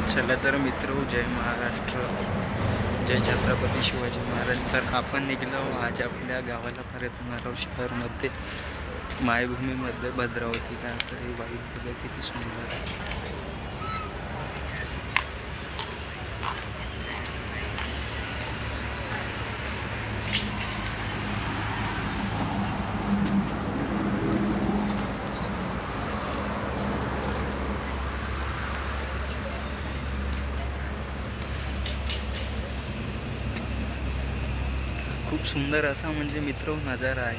चला तर मित्र, जय महाराष्ट्र, जय छत्रपती शिवाजी महाराज. तर आपण निघलो आज आपल्या गावाला परत माराव शहरमध्ये, मायभूमीमध्ये भद्रावती का. तर हे वाईट बघा किती सुंदर आहे. खूप सुंदर असा म्हणजे मित्र नजारा आहे.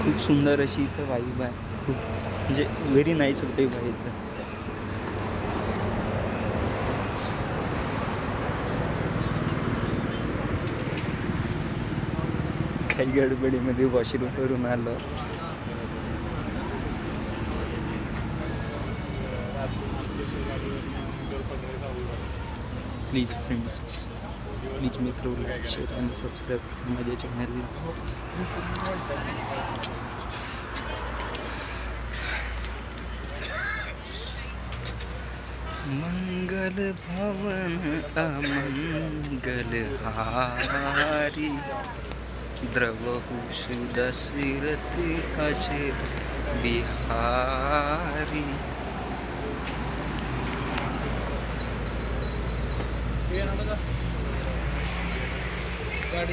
खूप सुंदर अशी इथं वाईब आहे. खूप म्हणजे व्हेरी नाईस वाईब आहे इथं. काही गडबडीमध्ये वॉशरूम करून आलो. प्लीज फ्रेंड्स, प्लीज मित्र, लाईक शेअर आणि सबस्क्राईब करा माझ्या चॅनलला. मंगल भवन अमंगल हारी, द्रवहूष दशरथी अजय बिहारी.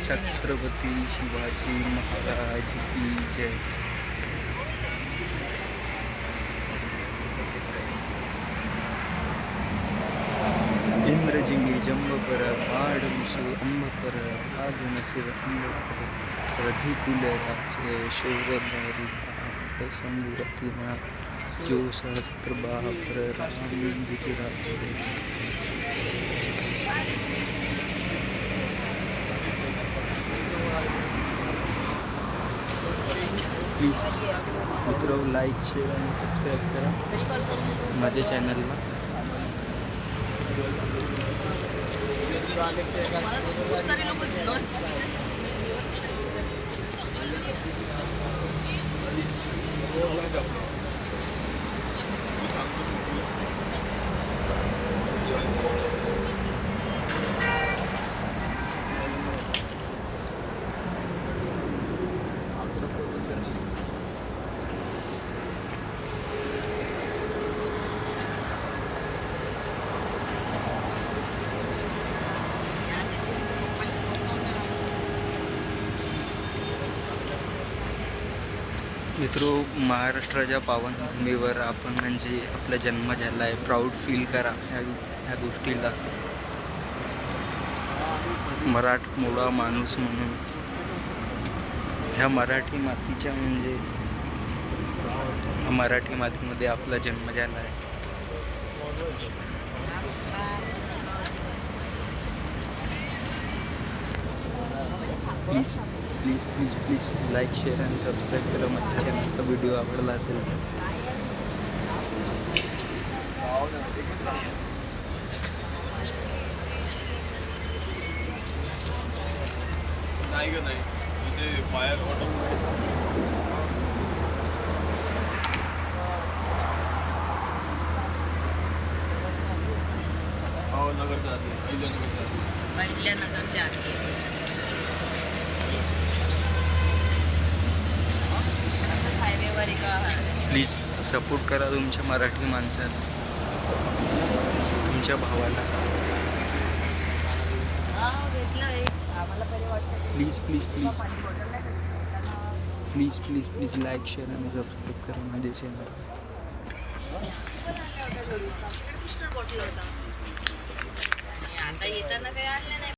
छत्रपती शिवाजी महाराज की जय. इंद्रजिंगी जंबपर आडमुसु अंबपर आगमसिर अंबपर रधिकुल राज्य शौरधारी संबुरतिना जो सहस्त्र बापर राम गुजराज. प्लीज मित्र, लाईक शेअर आणि सबस्क्राईब करा माझ्या चॅनलला. मित्रो, महाराष्ट्राच्या पावनभूमीवर आपण म्हणजे आपला जन्म झाला आहे, प्राऊड फील करा ह्या गोष्टीला. मराठमोळा माणूस म्हणून ह्या मराठी मातीच्या म्हणजे मराठी मातीमध्ये आपला जन्म झाला आहे. Please please please please like share आणि सबस्क्राईब करा माझ्या चॅनलला. व्हिडिओ आवडला असेल तर नगरच्या आधी प्लीज सपोर्ट करा तुमच्या मराठी माणसाला, तुमच्या भावाला. Please please please please please please like share आणि सबस्क्राईब करा माझ्या चॅनल. आता येताना काही आणलं नाही.